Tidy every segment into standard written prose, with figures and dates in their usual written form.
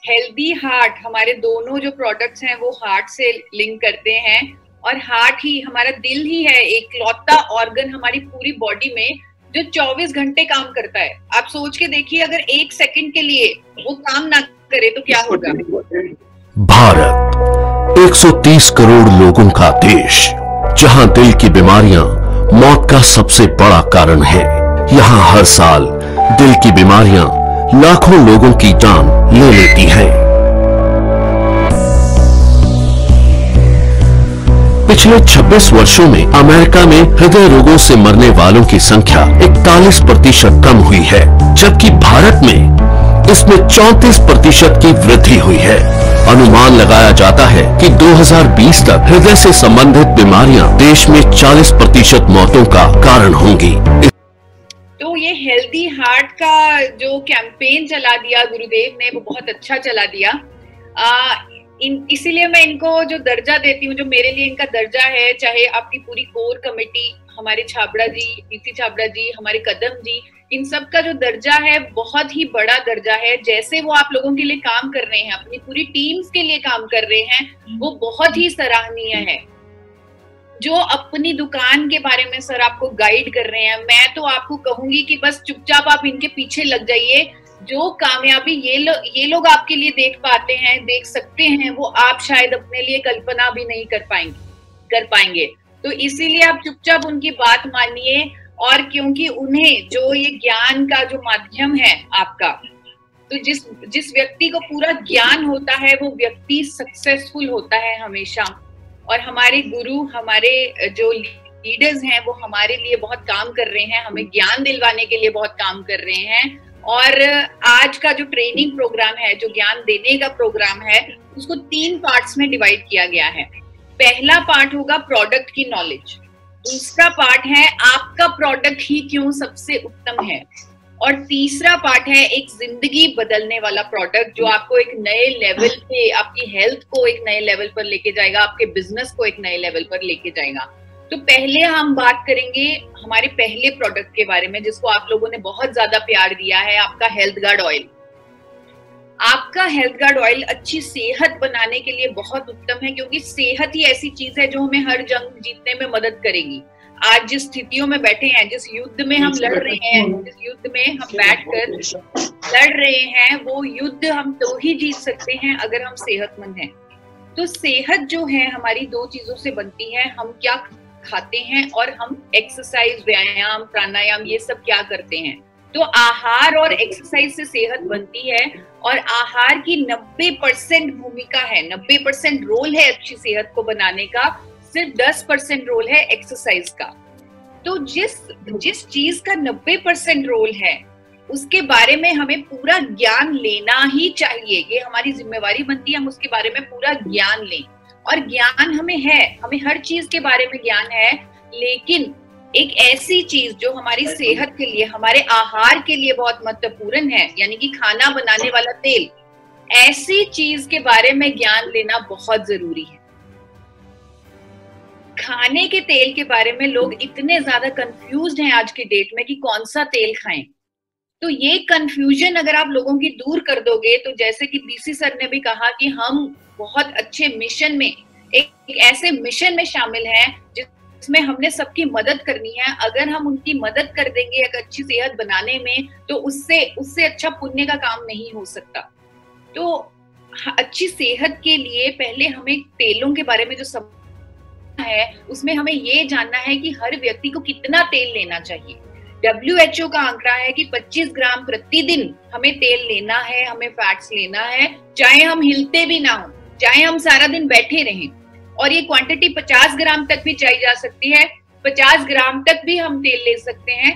Healthy heart, हमारे दोनों जो प्रोडक्ट्स हैं वो हार्ट से लिंक करते हैं, और हार्ट ही हमारा दिल ही है एक लौता ऑर्गन हमारी पूरी बॉडी में जो 24 घंटे काम करता है। आप सोच के देखिए, अगर 1 सेकंड के लिए वो काम ना करे तो क्या होगा। भारत 130 करोड़ लोगों का देश, जहां दिल की बीमारियां मौत का सबसे बड़ा कारण है। यहां हर साल दिल की बीमारियां लाखों लोगों की जान ले लेती हैं। पिछले 26 वर्षों में अमेरिका में हृदय रोगों से मरने वालों की संख्या 41% कम हुई है, जबकि भारत में इसमें 34% की वृद्धि हुई है। अनुमान लगाया जाता है कि 2020 तक हृदय से संबंधित बीमारियां देश में 40% मौतों का कारण होंगी। तो ये हेल्दी हार्ट का जो कैंपेन चला दिया गुरुदेव ने, वो बहुत अच्छा चला दिया। इसीलिए मैं इनको जो दर्जा देती हूँ, जो मेरे लिए इनका दर्जा है, चाहे आपकी पूरी कोर कमेटी, हमारे छाबड़ा जी, डीसी छाबड़ा जी, हमारे कदम जी, इन सब का जो दर्जा है बहुत ही बड़ा दर्जा है। जैसे वो आप लोगों के लिए काम कर रहे हैं, अपनी पूरी टीम्स के लिए काम कर रहे हैं, वो बहुत ही सराहनीय है। जो अपनी दुकान के बारे में सर आपको गाइड कर रहे हैं, मैं तो आपको कहूंगी कि बस चुपचाप आप इनके पीछे लग जाइए। जो कामयाबी ये लोग आपके लिए देख पाते हैं, देख सकते हैं, वो आप शायद अपने लिए कल्पना भी नहीं कर पाएंगे। तो इसीलिए आप चुपचाप उनकी बात मानिए, और क्योंकि उन्हें जो ये ज्ञान का जो माध्यम है आपका, तो जिस व्यक्ति को पूरा ज्ञान होता है वो व्यक्ति सक्सेसफुल होता है हमेशा। और हमारे गुरु, हमारे जो लीडर्स हैं, वो हमारे लिए बहुत काम कर रहे हैं, हमें ज्ञान दिलवाने के लिए बहुत काम कर रहे हैं। और आज का जो ट्रेनिंग प्रोग्राम है, जो ज्ञान देने का प्रोग्राम है, उसको 3 पार्ट्स में डिवाइड किया गया है। पहला पार्ट होगा प्रोडक्ट की नॉलेज, दूसरा पार्ट है आपका प्रोडक्ट ही क्यों सबसे उत्तम है, और तीसरा पार्ट है एक जिंदगी बदलने वाला प्रोडक्ट जो आपको एक नए लेवल पे, आपकी हेल्थ को एक नए लेवल पर लेके जाएगा, आपके बिजनेस को एक नए लेवल पर लेके जाएगा। तो पहले हम बात करेंगे हमारे पहले प्रोडक्ट के बारे में, जिसको आप लोगों ने बहुत ज्यादा प्यार दिया है, आपका हेल्थ गार्ड ऑयल। आपका हेल्थ गार्ड ऑयल अच्छी सेहत बनाने के लिए बहुत उत्तम है, क्योंकि सेहत ही ऐसी चीज है जो हमें हर जंग जीतने में मदद करेगी। आज जिस स्थितियों में बैठे हैं, जिस युद्ध में हम लड़ रहे हैं, जिस युद्ध में हम बैठकर लड़ रहे हैं, वो युद्ध हम तो ही जीत सकते हैं अगर हम सेहतमंद हैं। तो सेहत जो है हमारी 2 चीजों से बनती है, हम क्या खाते हैं और हम एक्सरसाइज, व्यायाम, प्राणायाम, ये सब क्या करते हैं। तो आहार और एक्सरसाइज से सेहत बनती है, और आहार की 90% भूमिका है, 90% रोल है अच्छी सेहत को बनाने का, सिर्फ 10% रोल है एक्सरसाइज का। तो जिस चीज का 90% रोल है, उसके बारे में हमें पूरा ज्ञान लेना ही चाहिए। ये हमारी जिम्मेवारी बनती है, हम उसके बारे में पूरा ज्ञान लें। और ज्ञान हमें है, हमें हर चीज के बारे में ज्ञान है, लेकिन एक ऐसी चीज जो हमारी सेहत के लिए, हमारे आहार के लिए बहुत महत्वपूर्ण है, यानी कि खाना बनाने वाला तेल, ऐसी चीज के बारे में ज्ञान लेना बहुत जरूरी है। खाने के तेल के बारे में लोग इतने ज्यादा कंफ्यूज्ड हैं आज की डेट में कि कौन सा तेल खाएं। तो ये कंफ्यूजन अगर आप लोगों की दूर कर दोगे, तो जैसे कि डीसी सर ने भी कहा कि हम बहुत अच्छे मिशन में, एक ऐसे मिशन में शामिल हैं जिसमें हमने सबकी मदद करनी है। अगर हम उनकी मदद कर देंगे एक अच्छी सेहत बनाने में, तो उससे अच्छा पुण्य का काम नहीं हो सकता। तो अच्छी सेहत के लिए पहले हमें तेलों के बारे में जो है, उसमें हमें ये जानना है कि हर व्यक्ति को कितना तेल लेना चाहिए। WHO का आंकड़ा है कि 25 ग्राम प्रतिदिन हमें तेल लेना है, हमें फैट्स लेना है, चाहे हम हिलते भी ना हो, चाहे हम सारा दिन बैठे रहें। और ये क्वांटिटी 50 ग्राम तक भी चाहिए जा सकती है, 50 ग्राम तक भी हम तेल ले सकते हैं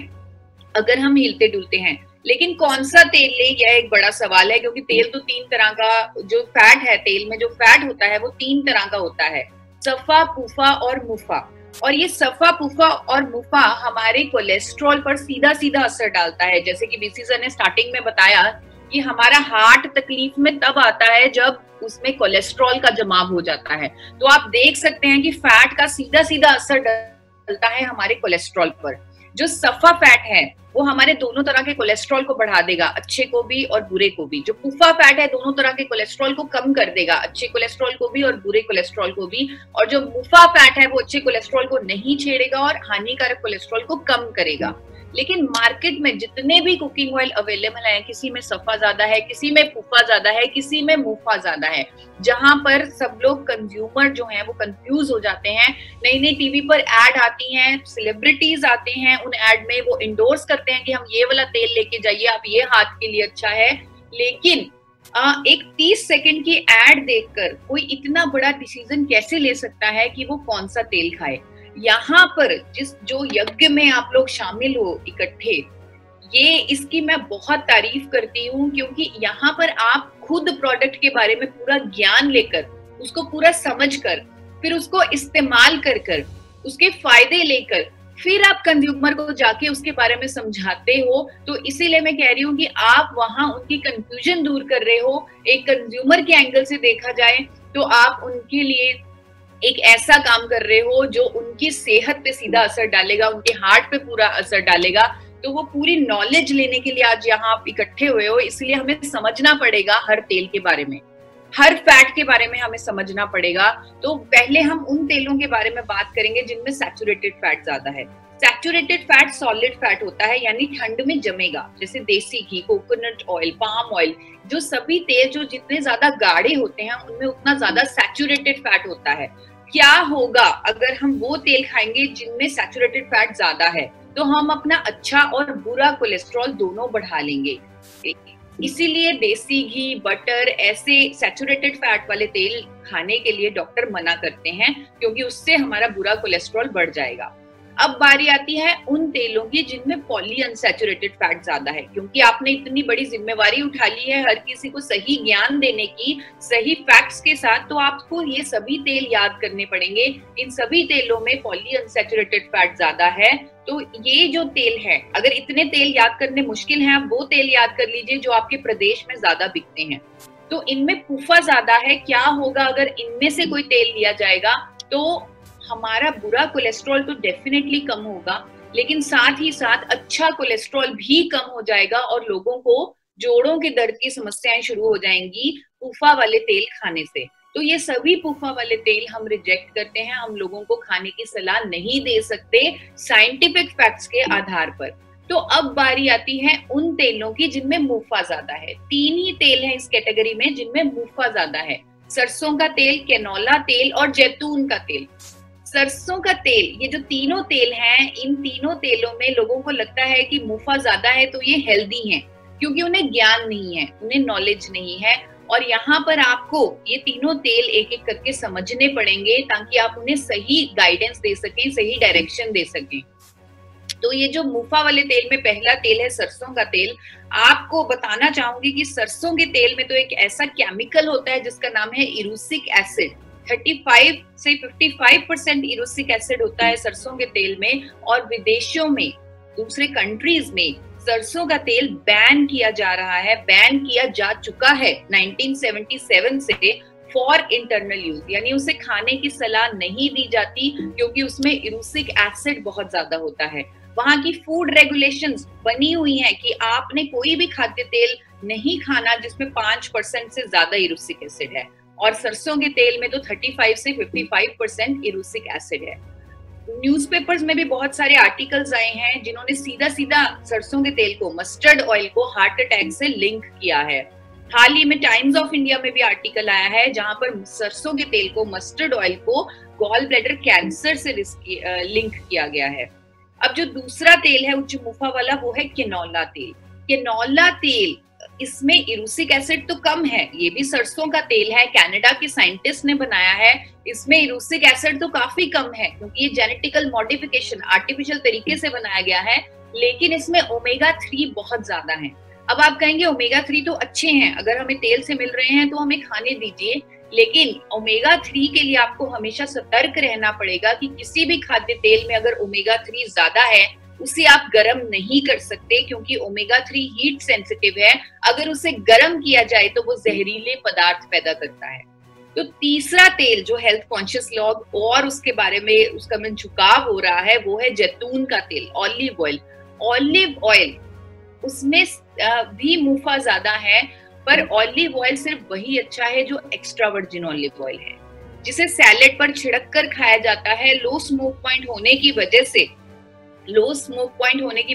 अगर हम हिलते डुलते हैं। लेकिन कौन सा तेल ले, यह एक बड़ा सवाल है, क्योंकि तेल तो 3 तरह का, जो फैट है, तेल में जो फैट होता है वो 3 तरह का होता है, सफा, पुफा और मुफा। और ये सफा, पुफा और मुफा हमारे कोलेस्ट्रॉल पर सीधा सीधा असर डालता है। जैसे कि बीसी सर ने स्टार्टिंग में बताया कि हमारा हार्ट तकलीफ में तब आता है जब उसमें कोलेस्ट्रॉल का जमाव हो जाता है। तो आप देख सकते हैं कि फैट का सीधा सीधा असर डालता है हमारे कोलेस्ट्रॉल पर। जो सफा फैट है वो हमारे दोनों तरह के कोलेस्ट्रॉल को बढ़ा देगा, अच्छे को भी और बुरे को भी। जो पुफा फैट है दोनों तरह के कोलेस्ट्रॉल को कम कर देगा, अच्छे कोलेस्ट्रॉल को भी और बुरे कोलेस्ट्रॉल को भी। और जो मुफा फैट है वो अच्छे कोलेस्ट्रॉल को नहीं छेड़ेगा और हानिकारक कोलेस्ट्रॉल को कम करेगा। लेकिन मार्केट में जितने भी कुकिंग ऑयल अवेलेबल है, किसी में सफा ज्यादा है, किसी में पुफा ज्यादा है, किसी में मुफा ज्यादा है, जहां पर सब लोग कंज्यूमर जो हैं वो कंफ्यूज हो जाते हैं। नई नई टीवी पर एड आती हैं, सेलिब्रिटीज आते हैं, उन एड में वो इंडोर्स करते हैं कि हम ये वाला तेल लेके जाइए, आप ये हाथ के लिए अच्छा है। लेकिन एक 30 सेकंड की एड देखकर कोई इतना बड़ा डिसीजन कैसे ले सकता है कि वो कौन सा तेल खाए। यहाँ पर जो यज्ञ में आप लोग शामिल हो इकट्ठे, ये इसकी मैं बहुत तारीफ करती हूँ, क्योंकि यहाँ पर आप खुद प्रोडक्ट के बारे में पूरा ज्ञान लेकर, उसको पूरा समझकर, फिर उसको इस्तेमाल कर उसके फायदे लेकर फिर आप कंज्यूमर को जाके उसके बारे में समझाते हो। तो इसीलिए मैं कह रही हूँ कि आप वहां उनकी कंफ्यूजन दूर कर रहे हो। एक कंज्यूमर के एंगल से देखा जाए तो आप उनके लिए एक ऐसा काम कर रहे हो जो उनकी सेहत पे सीधा असर डालेगा, उनके हार्ट पे पूरा असर डालेगा। तो वो पूरी नॉलेज लेने के लिए आज यहाँ आप इकट्ठे हुए हो, इसलिए हमें समझना पड़ेगा हर तेल के बारे में, हर फैट के बारे में हमें समझना पड़ेगा। तो पहले हम उन तेलों के बारे में बात करेंगे जिनमें सैचुरेटेड फैट ज्यादा है। सैचुरेटेड फैट सॉलिड फैट होता है, यानी ठंड में जमेगा, जैसे देसी घी, कोकोनट ऑयल, पाम ऑयल। जो सभी तेल जो जितने ज्यादा गाढ़े होते हैं उनमें उतना ज्यादा सैचुरेटेड फैट होता है। क्या होगा अगर हम वो तेल खाएंगे जिनमें सैचुरेटेड फैट ज्यादा है? तो हम अपना अच्छा और बुरा कोलेस्ट्रॉल दोनों बढ़ा लेंगे। इसीलिए देसी घी, बटर, ऐसे सैचुरेटेड फैट वाले तेल खाने के लिए डॉक्टर मना करते हैं, क्योंकि उससे हमारा बुरा कोलेस्ट्रॉल बढ़ जाएगा। अब बारी आती है उन तेलों की जिनमें पॉलीअनसैचुरेटेड फैट ज्यादा है। क्योंकि आपने इतनी बड़ी जिम्मेवारी उठा ली है हर किसी को सही ज्ञान देने की, सही फैक्ट्स के साथ, तो आपको ये सभी तेल याद करने पड़ेंगे। इन सभी तेलों में पॉलीअनसैचुरेटेड फैट ज्यादा है। तो ये जो तेल है, अगर इतने तेल याद करने मुश्किल है, आप वो तेल याद कर लीजिए जो आपके प्रदेश में ज्यादा बिकते हैं। तो इनमें पुफा ज्यादा है। क्या होगा अगर इनमें से कोई तेल लिया जाएगा? तो हमारा बुरा कोलेस्ट्रॉल तो डेफिनेटली कम होगा, लेकिन साथ ही साथ अच्छा कोलेस्ट्रॉल भी कम हो जाएगा और लोगों को जोड़ों के दर्द की समस्याएं शुरू हो जाएंगी पुफा वाले तेल खाने से। तो ये सभी पुफा वाले तेल हम रिजेक्ट करते हैं, हम लोगों को खाने की सलाह नहीं दे सकते साइंटिफिक फैक्ट्स के आधार पर। तो अब बारी आती है उन तेलों की जिनमें मुफा ज्यादा है। 3 ही तेल है इस कैटेगरी में जिनमें मुफा ज्यादा है: सरसों का तेल, कैनोला तेल और जैतून का तेल। सरसों का तेल, ये जो तीनों तेल हैं, इन तीनों तेलों में लोगों को लगता है कि मुफा ज्यादा है तो ये हेल्दी हैं, क्योंकि उन्हें ज्ञान नहीं है, उन्हें नॉलेज नहीं है। और यहाँ पर आपको ये तीनों तेल एक एक करके समझने पड़ेंगे ताकि आप उन्हें सही गाइडेंस दे सकें, सही डायरेक्शन दे सकें। तो ये जो मुफा वाले तेल में पहला तेल है सरसों का तेल। आपको बताना चाहूंगी कि सरसों के तेल में तो एक ऐसा केमिकल होता है जिसका नाम है इरूसिक एसिड। 35 से 55% इरूसिक एसिड होता है सरसों के तेल में। और विदेशों में, दूसरे कंट्रीज में सरसों का तेल बैन किया जा रहा है, बैन किया जा चुका है 1977 से फॉर इंटरनल यूज, यानी उसे खाने की सलाह नहीं दी जाती क्योंकि उसमें इरूसिक एसिड बहुत ज्यादा होता है। वहां की फूड रेगुलेशंस बनी हुई हैं कि आपने कोई भी खाद्य तेल नहीं खाना जिसमें 5% से ज्यादा इरूसिक एसिड है। और सरसों के तेल में तो 35 से 55% इरूसिक एसिड है। न्यूज़पेपर्स में भी बहुत सारे आर्टिकल्स आए हैं जिन्होंने सीधा सीधा सरसों के तेल को, मस्टर्ड ऑयल को हार्ट अटैक से लिंक किया है। हाल ही में टाइम्स ऑफ इंडिया में भी आर्टिकल आया है जहां पर सरसों के तेल को, मस्टर्ड ऑयल को गॉल ब्लैडर कैंसर से लिंक किया गया है। अब जो दूसरा तेल है उच्च मुफा वाला, वो है कैनोला तेल। कैनोला तेल, इसमें इरूसिक एसिड तो कम है, ये भी सरसों का तेल है, कनाडा के साइंटिस्ट ने बनाया है। इसमें इरूसिक एसिड तो काफी कम है क्योंकि ये जेनेटिकल मॉडिफिकेशन, आर्टिफिशियल तरीके से बनाया गया है, लेकिन इसमें ओमेगा 3 बहुत ज्यादा है। अब आप कहेंगे ओमेगा 3 तो अच्छे हैं, अगर हमें तेल से मिल रहे हैं तो हमें खाने दीजिए, लेकिन ओमेगा 3 के लिए आपको हमेशा सतर्क रहना पड़ेगा कि किसी भी खाद्य तेल में अगर ओमेगा 3 ज्यादा है उसे आप गर्म नहीं कर सकते, क्योंकि ओमेगा 3 हीट सेंसिटिव है। अगर उसे गर्म किया जाए तो वो जहरीले पदार्थ पैदा करता है। तो तीसरा तेल जो हेल्थ कॉन्शियस लोग और उसके बारे में उसका में झुकाव हो रहा है वो है जैतून का तेल, ऑलिव ऑयल। ऑलिव ऑयल उसमें भी मुफा ज्यादा है, पर ऑलिव ऑयल सिर्फ वही अच्छा है जो एक्स्ट्रा वर्जिन ऑलिव ऑयल है, जिसे सैलेड पर छिड़क कर खाया जाता है। लो स्मोक पॉइंट होने की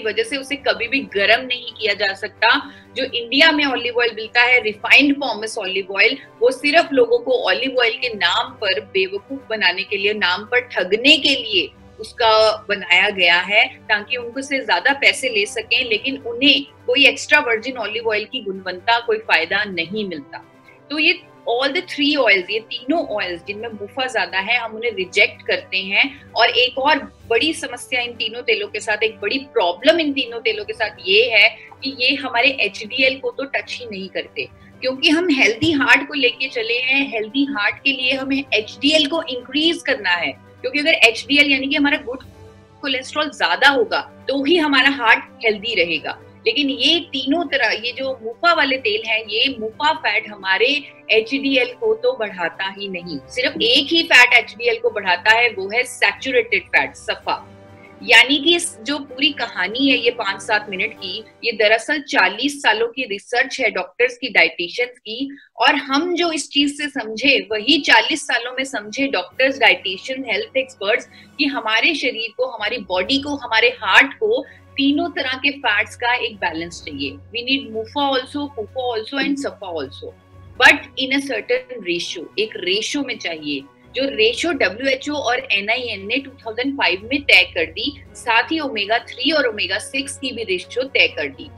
वजह से उसे कभी भी गर्म नहीं किया जा सकता। जो इंडिया में ऑलिव ऑयल मिलता है, रिफाइंड पॉमेस ऑलिव ऑयल, वो सिर्फ लोगों को ऑलिव ऑयल के नाम पर बेवकूफ बनाने के लिए, नाम पर ठगने के लिए उसका बनाया गया है, ताकि उनको से ज्यादा पैसे ले सकें, लेकिन उन्हें कोई एक्स्ट्रा वर्जिन ऑलिव ऑयल की गुणवत्ता कोई फायदा नहीं मिलता। तो ये ऑल द 3 ऑयल्स, ये तीनों ऑयल्स जिनमें मुफा ज्यादा है, हम उन्हें रिजेक्ट करते हैं। और एक और बड़ी समस्या इन तीनों तेलों के साथ, एक बड़ी प्रॉब्लम इन तीनों तेलों के साथ ये है कि ये हमारे HDL को तो टच ही नहीं करते, क्योंकि हम हेल्दी हार्ट को लेके चले हैं। हेल्दी हार्ट के लिए हमें HDL को इंक्रीज करना है, क्योंकि अगर HDL यानी कि हमारा गुड कोलेस्ट्रॉल ज्यादा होगा तो ही हमारा हार्ट हेल्दी रहेगा। लेकिन ये तीनों तरह, ये जो मुफा वाले तेल हैं, ये मुफा फैट हमारे HDL को तो बढ़ाता ही नहीं, सिर्फ एक ही फैट HDL को बढ़ाता है, वो है सैचुरेटेड फैट, सफा। यानी कि जो पूरी कहानी है ये 5-7 मिनट की, ये दरअसल 40 सालों की रिसर्च है डॉक्टर्स की, डाइटिशियंस की, और हम जो इस चीज से समझे वही 40 सालों में समझे डॉक्टर्स, डाइटिशियन, हेल्थ एक्सपर्ट्स, कि हमारे शरीर को, हमारी बॉडी को, हमारे हार्ट को तीनों तरह के फैट्स का एक बैलेंस चाहिए। वी नीड मुफा ऑल्सो, फूफा ऑल्सो एंड सफा also, but in a certain ratio, एक रेशियो में चाहिए, जो रेशियो WHO और NIN ने 2005 में तय कर दी। साथ ही ओमेगा 3 और ओमेगा 6 की भी रेशियो तय कर दी।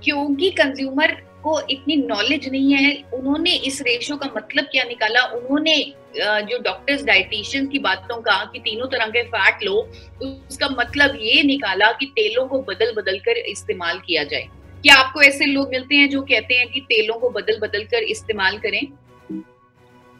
क्योंकि कंज्यूमर को इतनी नॉलेज नहीं है, उन्होंने इस रेशियो का मतलब क्या निकाला, उन्होंने जो डॉक्टर्स, डाइटिशियन की बातों का कि तीनों तरह के फैट लो, उसका मतलब ये निकाला कि तेलों को बदल बदल कर इस्तेमाल किया जाए। क्या आपको ऐसे लोग मिलते हैं जो कहते हैं कि तेलों को बदल बदल कर इस्तेमाल करें?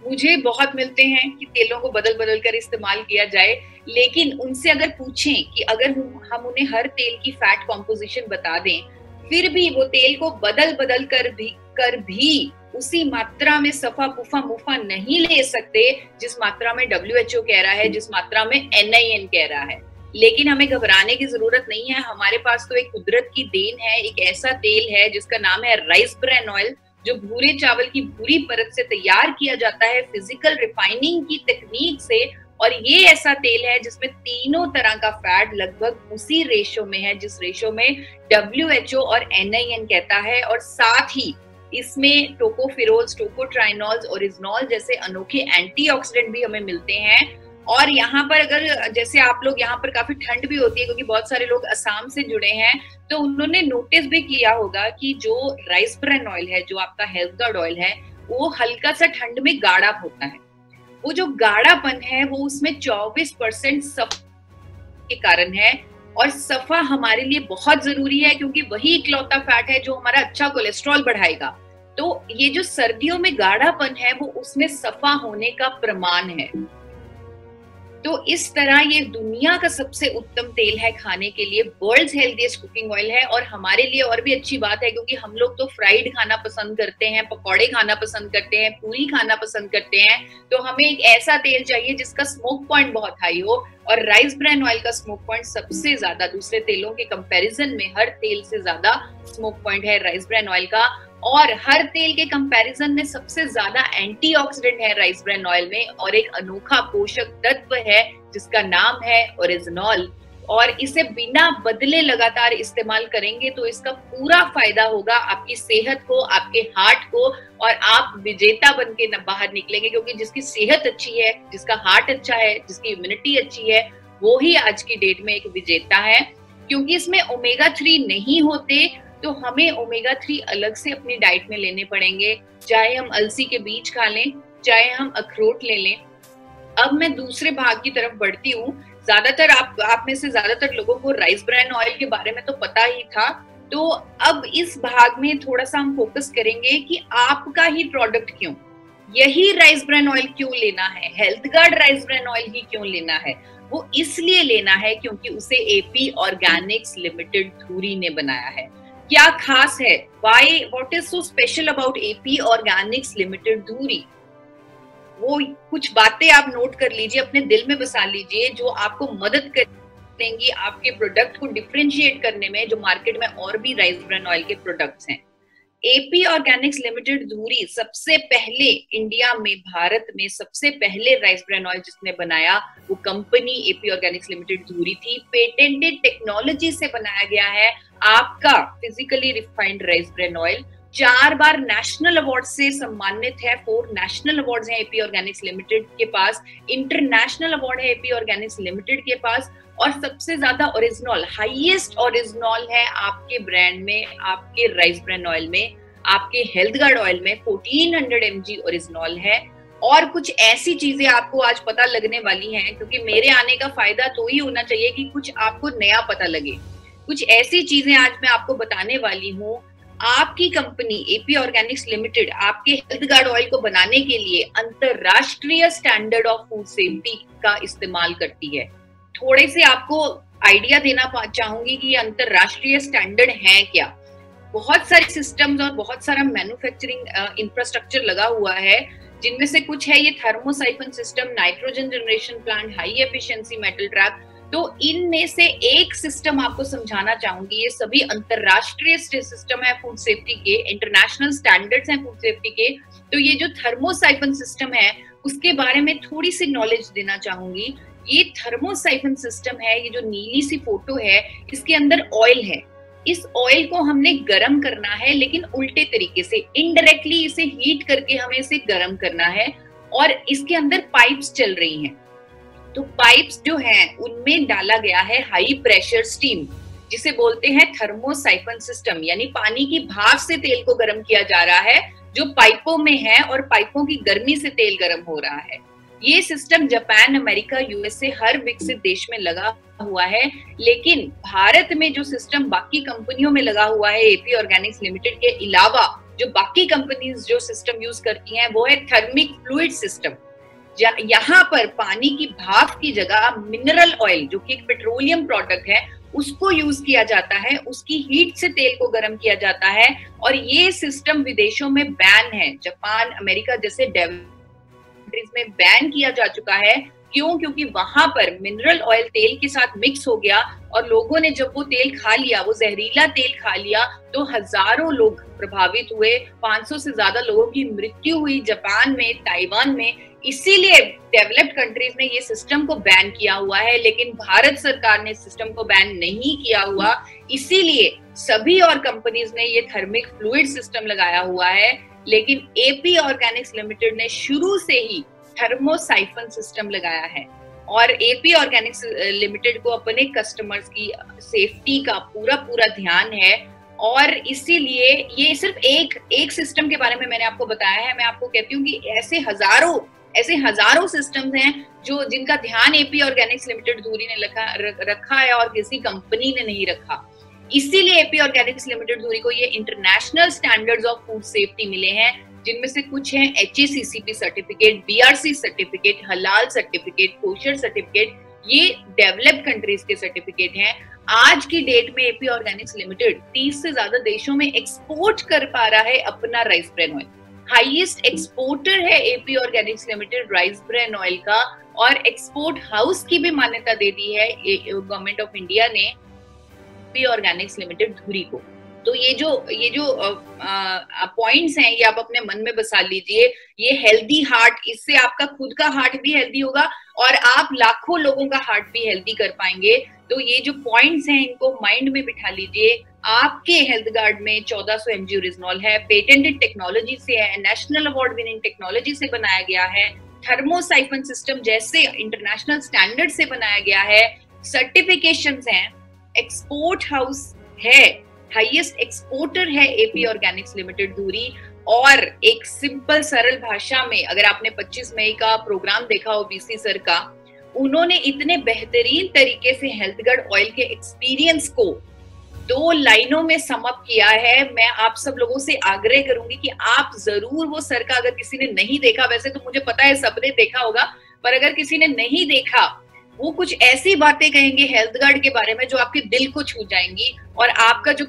मुझे बहुत मिलते हैं कि तेलों को बदल बदल कर इस्तेमाल किया जाए, लेकिन उनसे अगर पूछें कि अगर हम उन्हें हर तेल की फैट कॉम्पोजिशन बता दें, फिर भी वो तेल को बदल बदल कर भी उसी मात्रा में सफा, पुफा, मुफा नहीं ले सकते जिस मात्रा में WHO कह रहा है, जिस मात्रा में NIN कह रहा है। लेकिन हमें घबराने की जरूरत नहीं है, हमारे पास तो एक कुदरत की देन है, एक ऐसा तेल है जिसका नाम है राइस ब्रान ऑयल, जो भूरे चावल की भूरी परत से तैयार किया जाता है फिजिकल रिफाइनिंग की तकनीक से। और ये ऐसा तेल है जिसमें तीनों तरह का फैट लगभग उसी रेशो में है जिस रेशो में WHO और NIN कहता है। और साथ ही इसमें टोकोफिरोल्स, टोकोट्राइनॉल्स, ओरिजिनॉल जैसे अनोखे एंटीऑक्सीडेंट भी हमें मिलते हैं। और यहाँ पर अगर जैसे आप लोग, यहाँ पर काफी ठंड भी होती है क्योंकि बहुत सारे लोग असम से जुड़े हैं, तो उन्होंने नोटिस भी किया होगा कि जो राइस ब्रान ऑयल है, जो आपका हेल्थ गार्ड ऑयल है, वो हल्का सा ठंड में गाढ़ा होता है। वो जो गाढ़ापन है वो उसमें 24% सफा के कारण है। और सफा हमारे लिए बहुत जरूरी है क्योंकि वही इकलौता फैट है जो हमारा अच्छा कोलेस्ट्रॉल बढ़ाएगा। तो ये जो सर्दियों में गाढ़ापन है वो उसमें सफा होने का प्रमाण है। तो इस तरह ये दुनिया का सबसे उत्तम तेल है खाने के लिए, वर्ल्ड्स हेल्दीएस्ट कुकिंग ऑयल है। और हमारे लिए और भी अच्छी बात है क्योंकि हम लोग तो फ्राइड खाना पसंद करते हैं, पकौड़े खाना पसंद करते हैं, पूरी खाना पसंद करते हैं, तो हमें एक ऐसा तेल चाहिए जिसका स्मोक पॉइंट बहुत हाई हो। और राइस ब्रान ऑयल का स्मोक पॉइंट सबसे ज्यादा, दूसरे तेलों के कंपैरिजन में हर तेल से ज्यादा स्मोक पॉइंट है राइस ब्रान ऑयल का। और हर तेल के कंपैरिजन में सबसे ज्यादा एंटीऑक्सीडेंट है राइस ब्रान ऑयल में, और एक अनोखा पोषक तत्व है जिसका नाम है ओरिजिनॉल। और इसे बिना बदले लगातार इस्तेमाल करेंगे तो इसका पूरा फायदा होगा आपकी सेहत को, आपके हार्ट को, और आप विजेता बन के बाहर निकलेंगे। क्योंकि जिसकी सेहत अच्छी है, जिसका हार्ट अच्छा है, जिसकी इम्यूनिटी अच्छी है, वो ही आज की डेट में एक विजेता है। क्योंकि इसमें ओमेगा 3 नहीं होते तो हमें ओमेगा 3 अलग से अपनी डाइट में लेने पड़ेंगे, चाहे हम अलसी के बीज खा लें, चाहे हम अखरोट ले लें। अब मैं दूसरे भाग की तरफ बढ़ती हूँ। ज्यादातर आप में से ज्यादातर लोगों को राइस ब्रान ऑयल के बारे में तो पता ही था, तो अब इस भाग में थोड़ा सा हम फोकस करेंगे कि आपका ही प्रोडक्ट क्यों, यही राइस ब्रान ऑयल क्यों लेना है, health guard rice bran oil ही क्यों लेना है। वो इसलिए लेना है क्योंकि उसे AP ऑर्गेनिक्स लिमिटेड धुरी ने बनाया है। क्या खास है, what is so special about AP Organics limited धुरी? वो कुछ बातें आप नोट कर लीजिए, अपने दिल में बसा लीजिए, जो आपको मदद करेंगी आपके प्रोडक्ट को डिफरेंशिएट करने में, जो मार्केट में और भी राइस ब्रान ऑयल के प्रोडक्ट्स हैं। एपी ऑर्गेनिक्स लिमिटेड धुरी सबसे पहले इंडिया में, भारत में सबसे पहले राइस ब्रान ऑयल जिसने बनाया वो कंपनी एपी ऑर्गेनिक्स लिमिटेड धुरी थी। पेटेंटेड टेक्नोलॉजी से बनाया गया है आपका physically refined rice bran oil. 4 बार नेशनल अवार्ड से सम्मानित है, 4 नेशनल अवार्ड्स हैं एपी ऑर्गेनिक्स लिमिटेड के पास, इंटरनेशनल अवार्ड है एपी ऑर्गेनिक्स लिमिटेड के पास, और सबसे ज्यादा ओरिजिनल, हाईएस्ट ओरिजिनल है आपके ब्रांड में, आपके राइस ब्रान ऑयल में, आपके हेल्थ गार्ड ऑयल में 1400 mg ओरिजिनल है। और कुछ ऐसी चीजें आपको आज पता लगने वाली हैं, क्योंकि मेरे आने का फायदा तो ही होना चाहिए कि कुछ आपको नया पता लगे। कुछ ऐसी चीजें आज मैं आपको बताने वाली हूँ। आपकी कंपनी एपी ऑर्गेनिक्स लिमिटेड आपके हेल्थ गार्ड ऑयल को बनाने के लिए अंतरराष्ट्रीय स्टैंडर्ड ऑफ फूड सेफ्टी का इस्तेमाल करती है। थोड़े से आपको आइडिया देना चाहूंगी कि ये अंतरराष्ट्रीय स्टैंडर्ड है क्या। बहुत सारे सिस्टम्स और बहुत सारा मैन्युफैक्चरिंग इंफ्रास्ट्रक्चर लगा हुआ है, जिनमें से कुछ है ये thermosiphon system, nitrogen generation plant, high efficiency metal trap. तो इनमें से एक सिस्टम आपको समझाना चाहूंगी, ये सभी अंतरराष्ट्रीय सिस्टम है फूड सेफ्टी के, इंटरनेशनल स्टैंडर्ड्स हैं फूड सेफ्टी के। तो ये जो थर्मोसाइफन सिस्टम है उसके बारे में थोड़ी सी नॉलेज देना चाहूंगी। ये थर्मोसाइफन सिस्टम है, ये जो नीली सी फोटो है इसके अंदर ऑयल है। इस ऑयल को हमने गर्म करना है, लेकिन उल्टे तरीके से, इनडायरेक्टली इसे हीट करके हमें इसे गर्म करना है। और इसके अंदर पाइप्स चल रही हैं, तो पाइप्स जो हैं उनमें डाला गया है हाई प्रेशर स्टीम, जिसे बोलते हैं थर्मोसाइफन सिस्टम, यानी पानी की भाप से तेल को गर्म किया जा रहा है जो पाइपों में है, और पाइपों की गर्मी से तेल गर्म हो रहा है। ये सिस्टम जापान, अमेरिका, यूएसए हर विकसित देश में लगा हुआ है, लेकिन भारत में जो सिस्टम बाकी कंपनियों में लगा हुआ है एपी ऑर्गेनिक्स लिमिटेड के अलावा, जो बाकी कंपनीज जो सिस्टम यूज करती हैं वो है थर्मिक फ्लूइड सिस्टम। यहाँ पर पानी की भाप की जगह मिनरल ऑयल, जो कि एक पेट्रोलियम प्रोडक्ट है, उसको यूज किया जाता है, उसकी हीट से तेल को गर्म किया जाता है। और ये सिस्टम विदेशों में बैन है, जापान, अमेरिका जैसे कंट्रीज में बैन किया जा चुका है। क्यों? क्योंकि वहां पर मिनरल ऑयल तेल के साथ मिक्स हो गया और लोगों ने जब वो तेल खा लिया, वो जहरीला तेल खा लिया, तो हजारों लोग प्रभावित हुए, 500 से ज्यादा लोगों की मृत्यु हुई जापान में, ताइवान में। इसीलिए डेवलप्ड कंट्रीज ने ये सिस्टम को बैन किया हुआ है, लेकिन भारत सरकार ने सिस्टम को बैन नहीं किया हुआ। इसीलिए सभी और कंपनीज ने ये थर्मिक फ्लूइड सिस्टम लगाया हुआ है, लेकिन एपी ऑर्गेनिक्स लिमिटेड ने शुरू से ही थर्मोसाइफन सिस्टम लगाया है। और एपी ऑर्गेनिक्स लिमिटेड को अपने कस्टमर्स की सेफ्टी का पूरा ध्यान है, और इसीलिए ये सिर्फ एक सिस्टम के बारे में मैंने आपको बताया है। मैं आपको कहती हूँ कि ऐसे हजारों सिस्टम्स हैं जो जिनका ध्यान एपी ऑर्गेनिक्स लिमिटेड धुरी ने रखा है और किसी कंपनी ने नहीं रखा। इसीलिए एपी ऑर्गेनिक्स लिमिटेड धुरी को ये international standards of food safety मिले हैं, जिनमें से कुछ हैं HACCP सर्टिफिकेट, BRC सर्टिफिकेट, हलाल सर्टिफिकेट, कोशर सर्टिफिकेट। ये डेवलप्ड कंट्रीज के सर्टिफिकेट हैं। आज की डेट में एपी ऑर्गेनिक्स लिमिटेड 30 से ज्यादा देशों में एक्सपोर्ट कर पा रहा है अपना rice bran oil. Highest exporter है AP organics limited rice bran oil का, और एक्सपोर्ट हाउस की भी मान्यता दे दी है गवर्नमेंट ऑफ इंडिया ने एपी ऑर्गेनिक्स लिमिटेड धुरी को। तो ये जो पॉइंट्स हैं ये आप अपने मन में बसा लीजिए। ये हेल्दी हार्ट, इससे आपका खुद का हार्ट भी हेल्दी होगा और आप लाखों लोगों का हार्ट भी हेल्दी कर पाएंगे। तो ये जो पॉइंट्स हैं इनको माइंड में बिठा लीजिए। आपके हेल्थ गार्ड में 1400 mg ओरिजिनल है, पेटेंटेड टेक्नोलॉजी से है, नेशनल अवार्ड विनिंग टेक्नोलॉजी से बनाया गया है, थर्मोसाइफन सिस्टम जैसे इंटरनेशनल स्टैंडर्ड से बनाया गया है, सर्टिफिकेशंस हैं, एक्सपोर्ट हाउस है, हाईएस्ट एक्सपोर्टर है एपी ऑर्गेनिक्स लिमिटेड धुरी। और एक सिंपल सरल भाषा में, अगर आपने 25 मई का प्रोग्राम देखा हो बीसी सर का, उन्होंने इतने बेहतरीन तरीके से हेल्थ गार्ड ऑयल के एक्सपीरियंस को 2 लाइनों में समअप किया है। मैं आप सब लोगों से आग्रह करूंगी कि आप जरूर वो सर का, अगर किसी ने नहीं देखा, वैसे तो मुझे पता है सबने देखा होगा, पर अगर किसी ने नहीं देखा, वो कुछ ऐसी बातें कहेंगे हेल्थ गार्ड के बारे में जो आपके दिल को छू जाएंगी और आपका जो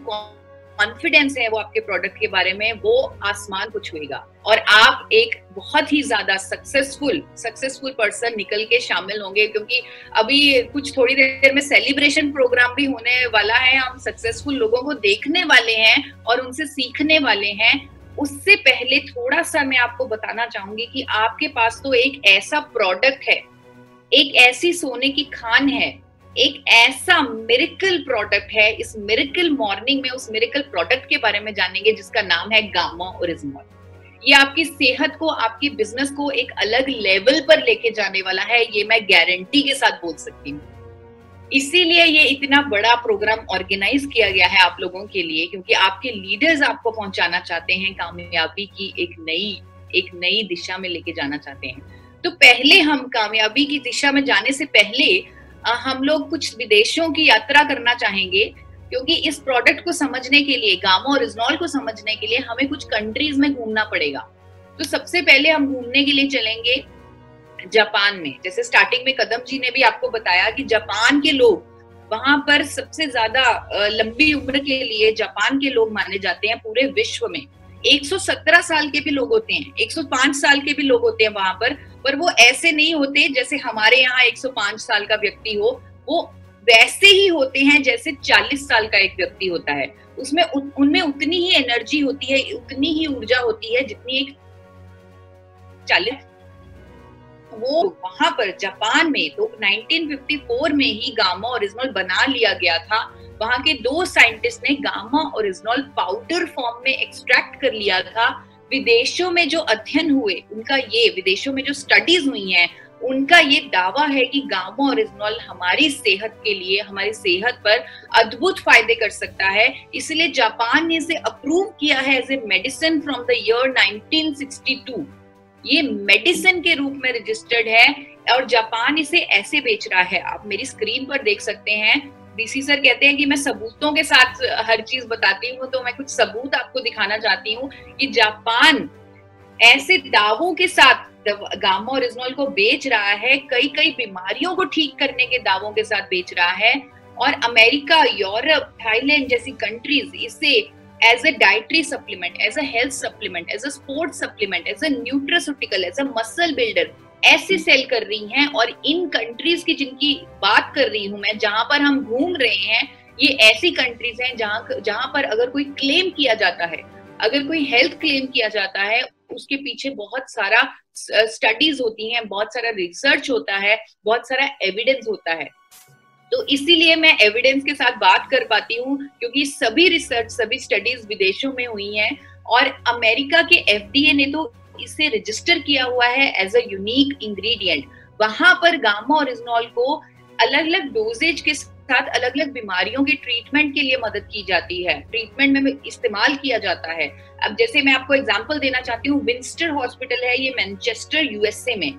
कॉन्फिडेंस है वो आपके प्रोडक्ट के बारे में, वो आसमान को छुएगा और आप एक बहुत ही ज्यादा सक्सेसफुल पर्सन निकल के शामिल होंगे। क्योंकि अभी कुछ थोड़ी देर में सेलिब्रेशन प्रोग्राम भी होने वाला है, हम सक्सेसफुल लोगों को देखने वाले हैं और उनसे सीखने वाले हैं। उससे पहले थोड़ा सा मैं आपको बताना चाहूंगी कि आपके पास तो एक ऐसा प्रोडक्ट है, एक ऐसी सोने की खान है, एक ऐसा मिरेकल प्रोडक्ट है। इस मिरेकल मॉर्निंग में उस मिरेकल प्रोडक्ट के बारे में जानेंगे जिसका नाम है गामा ओरिजिनॉल। ये आपकी सेहत को, आपकी बिजनेस को एक अलग लेवल पर लेके जाने वाला है, ये मैं गारंटी के साथ बोल सकती हूँ। इसीलिए ये इतना बड़ा प्रोग्राम ऑर्गेनाइज किया गया है आप लोगों के लिए, क्योंकि आपके लीडर्स आपको पहुंचाना चाहते हैं कामयाबी की एक नई दिशा में लेके जाना चाहते हैं। तो पहले हम कामयाबी की दिशा में जाने से पहले हम लोग कुछ विदेशों की यात्रा करना चाहेंगे, क्योंकि इस प्रोडक्ट को समझने के लिए, गामा ओरिजिनॉल को समझने के लिए हमें कुछ कंट्रीज में घूमना पड़ेगा। तो सबसे पहले हम घूमने के लिए चलेंगे जापान में। जैसे स्टार्टिंग में कदम जी ने भी आपको बताया कि जापान के लोग वहां पर सबसे ज्यादा लंबी उम्र के लिए जापान के लोग माने जाते हैं पूरे विश्व में। 117 साल के भी लोग होते हैं, 105 साल के भी लोग होते हैं वहां पर वो ऐसे नहीं होते जैसे हमारे यहाँ 105 साल का व्यक्ति हो, वो वैसे ही होते हैं जैसे 40 साल का एक व्यक्ति होता है। उसमें उनमें उतनी ही एनर्जी होती है, उतनी ही ऊर्जा होती है जितनी एक 40। वो वहां पर जापान में तो 1954 में ही गामा ओरिजिनॉल बना लिया गया था। वहां के 2 साइंटिस्ट ने गामा ओरिजिनॉल पाउडर फॉर्म में एक्सट्रैक्ट कर लिया था। विदेशों में जो अध्ययन हुए, विदेशों में जो स्टडीज हुई हैं, उनका ये दावा है कि गामा ओरिजिनॉल हमारी सेहत के लिए, हमारी सेहत पर अद्भुत फायदे कर सकता है। इसलिए जापान ने इसे अप्रूव किया है as a medicine from the year 1962। ये मेडिसिन के रूप में रजिस्टर्ड है और जापान इसे ऐसे बेच रहा है। आप मेरी स्क्रीन पर देख सकते हैं। डीसी सर कहते हैं कि मैं सबूतों के साथ हर चीज बताती हूँ, तो मैं कुछ सबूत आपको दिखाना चाहती हूँ कि जापान ऐसे दावों के साथ गामा ओरिजिनल को बेच रहा है, कई बीमारियों को ठीक करने के दावों के साथ बेच रहा है। और अमेरिका, यूरोप, थाईलैंड जैसी कंट्रीज इसे as a dietary supplement, as a health supplement, as a sports supplement, as a nutraceutical, as a muscle builder ऐसे सेल कर रही हैं। और इन कंट्रीज की जिनकी बात कर रही हूं मैं, जहां पर हम घूम रहे हैं, ये ऐसी कंट्रीज हैं जहां पर अगर कोई क्लेम किया जाता है, अगर कोई हेल्थ क्लेम किया जाता है, उसके पीछे बहुत सारा स्टडीज होती हैं, बहुत सारा रिसर्च होता है, बहुत सारा एविडेंस होता है। तो इसीलिए मैं एविडेंस के साथ बात कर पाती हूँ, क्योंकि सभी रिसर्च, सभी स्टडीज विदेशों में हुई हैं। और अमेरिका के FDA ने तो इसे रजिस्टर किया हुआ है एज अ यूनिक इंग्रेडिएंट। वहां पर गामा ओरिजिनॉल को अलग अलग डोजेज के साथ अलग अलग बीमारियों के ट्रीटमेंट के लिए मदद की जाती है, ट्रीटमेंट में इस्तेमाल किया जाता है। अब जैसे मैं आपको एग्जांपल देना चाहती हूँ, विंस्टर हॉस्पिटल है ये मैनचेस्टर USA में।